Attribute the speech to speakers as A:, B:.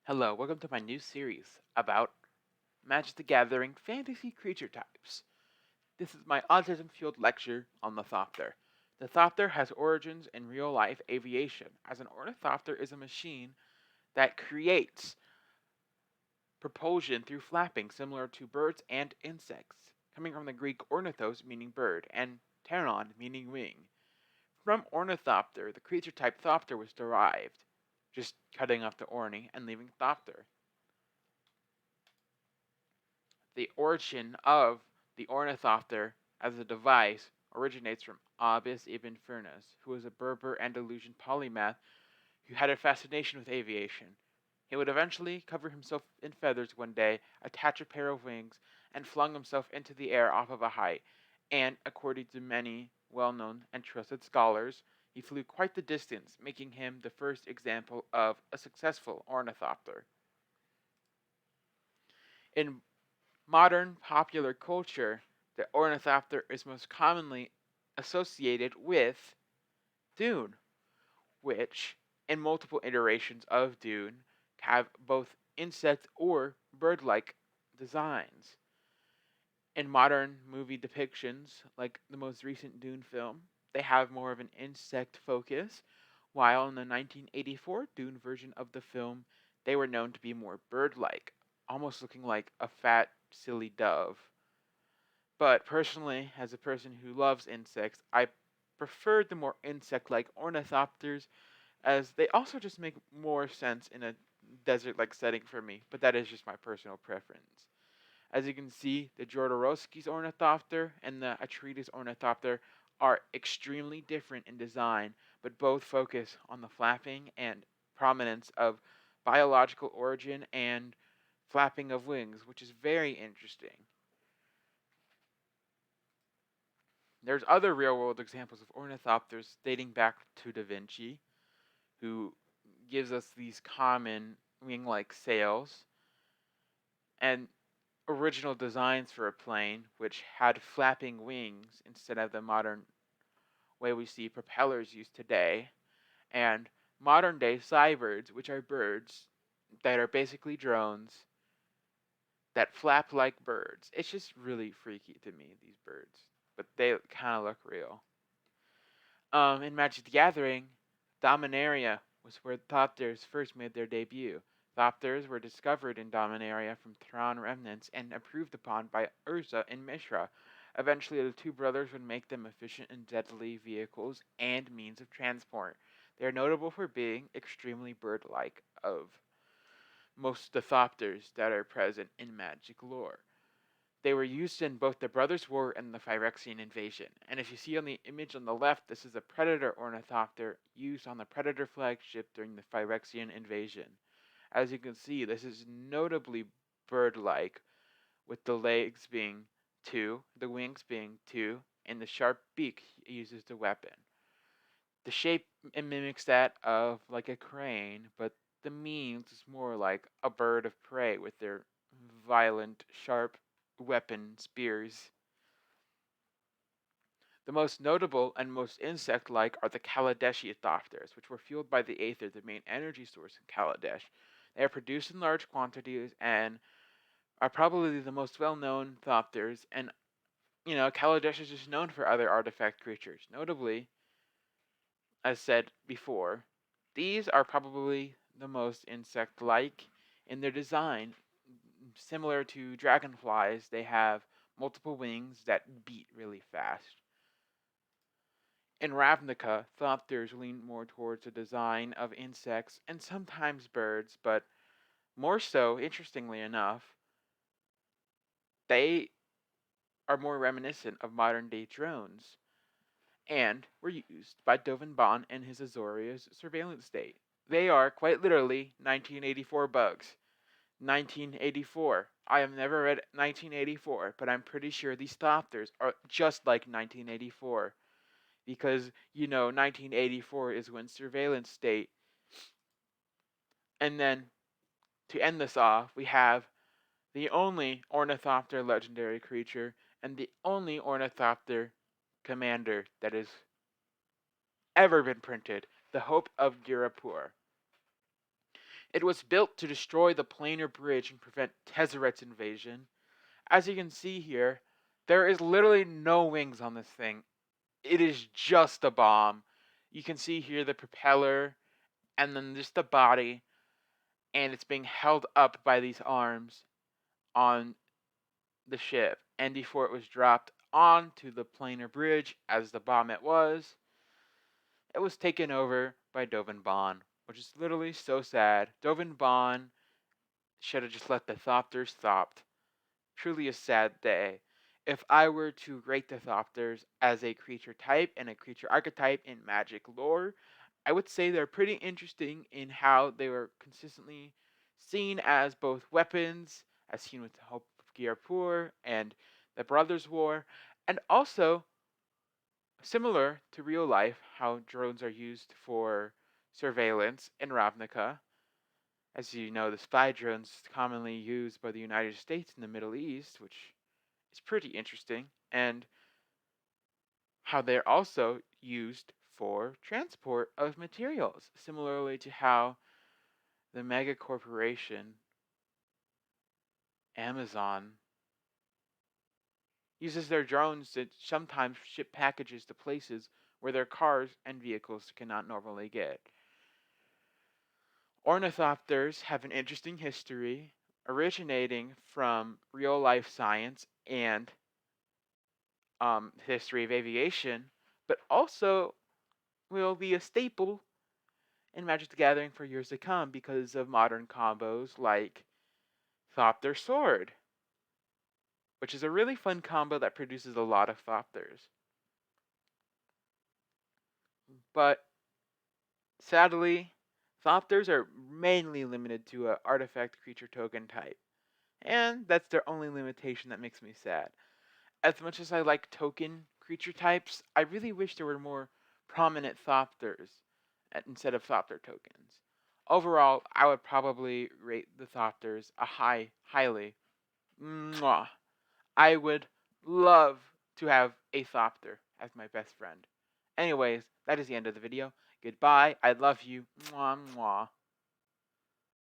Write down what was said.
A: Hello, welcome to my new series about Magic the Gathering fantasy creature types. This is my autism fueled lecture on the Thopter. The Thopter has origins in real life aviation, as an ornithopter is a machine that creates propulsion through flapping similar to birds and insects, coming from the Greek ornithos meaning bird and pteron meaning wing. From ornithopter, the creature type Thopter was derived, just cutting off the orny and leaving Thopter. The origin of the ornithopter as a device originates from Abbas ibn Firnas, who was a Berber Andalusian polymath who had a fascination with aviation. He would eventually cover himself in feathers one day, attach a pair of wings, and flung himself into the air off of a height. And, according to many well known and trusted scholars, he flew quite the distance, making him the first example of a successful ornithopter. In modern popular culture, the ornithopter is most commonly associated with Dune, which, in multiple iterations of Dune, have both insect or bird like designs. In modern movie depictions, like the most recent Dune film, they have more of an insect focus, while in the 1984 Dune version of the film, they were known to be more bird like, almost looking like a fat, silly dove. But personally, as a person who loves insects, I prefer the more insect like ornithopters, as they also just make more sense in a desert like setting for me, but that is just my personal preference. As you can see, the Jodorowsky's ornithopter and the Atreides ornithopter are extremely different in design, but both focus on the flapping and prominence of biological origin and flapping of wings, which is very interesting. There's other real world examples of ornithopters dating back to Da Vinci, who gives us these common wing like sails and original designs for a plane which had flapping wings instead of the modern way we see propellers used today, and modern day cybirds, which are birds that are basically drones that flap like birds. It's just really freaky to me, these birds, but they kind of look real. In Magic the Gathering, Dominaria was where Thopters first made their debut. Thopters were discovered in Dominaria from Thrawn remnants and improved upon by Urza and Mishra. Eventually, the two brothers would make them efficient and deadly vehicles and means of transport. They are notable for being extremely bird-like of most of the Thopters that are present in magic lore. They were used in both the Brothers' War and the Phyrexian invasion. And if you see on the image on the left, this is a Predator Ornithopter used on the Predator flagship during the Phyrexian invasion. As you can see, this is notably bird-like, with the legs being two, the wings being two, and the sharp beak used as the weapon. The shape mimics that of like a crane, but the means is more like a bird of prey with their violent, sharp weapon spears. The most notable and most insect-like are the Kaladeshi Thopters, which were fueled by the aether, the main energy source in Kaladesh. They are produced in large quantities and are probably the most well-known Thopters, and Kaladesh is just known for other artifact creatures. Notably, as said before, these are probably the most insect-like in their design. Similar to dragonflies, they have multiple wings that beat really fast. In Ravnica, Thopters lean more towards a design of insects and sometimes birds, but more so, interestingly enough, they are more reminiscent of modern day drones and were used by Dovin Bond in his Azoria's surveillance state. They are quite literally 1984 bugs. 1984. I have never read 1984, but I'm pretty sure these Thopters are just like 1984. Because 1984 is when surveillance state. And then to end this off, we have the only Ornithopter legendary creature and the only Ornithopter commander that has ever been printed, the Hope of ghirapur. It was built to destroy the planar bridge and prevent Tezzeret's invasion. As you can see here, there is literally no wings on this thing. It is just a bomb. You can see here the propeller and then just the body, and it's being held up by these arms on the ship. And before it was dropped onto the planar bridge, as the bomb it was taken over by Dovin Bond, which is literally so sad. Dovin Bond should have just let the Thopters Thopt. Truly a sad day. If I were to rate the Thopters as a creature type and a creature archetype in Magic lore, I would say they're pretty interesting in how they were consistently seen as both weapons, as seen with the Hope of ghirapur and the Brothers' War, and also similar to real life, how drones are used for surveillance in Ravnica. As you know, the spy drones commonly used by the United States in the Middle East, which is pretty interesting, and how they're also used for transport of materials, similarly to how the mega corporation Amazon uses their drones to sometimes ship packages to places where their cars and vehicles cannot normally get. Ornithopters have an interesting history, originating from real life science and history of aviation, but also will be a staple in Magic the Gathering for years to come because of modern combos like Thopter Sword, which is a really fun combo that produces a lot of Thopters. But sadly, Thopters are mainly limited to an artifact creature token type, and that's their only limitation that makes me sad. As much as I like token creature types, I really wish there were more prominent Thopters instead of Thopter tokens. Overall, I would probably rate the Thopters a highly. Mwah. I would love to have a Thopter as my best friend. Anyways, that is the end of the video. Goodbye. I love you. Mwah, mwah.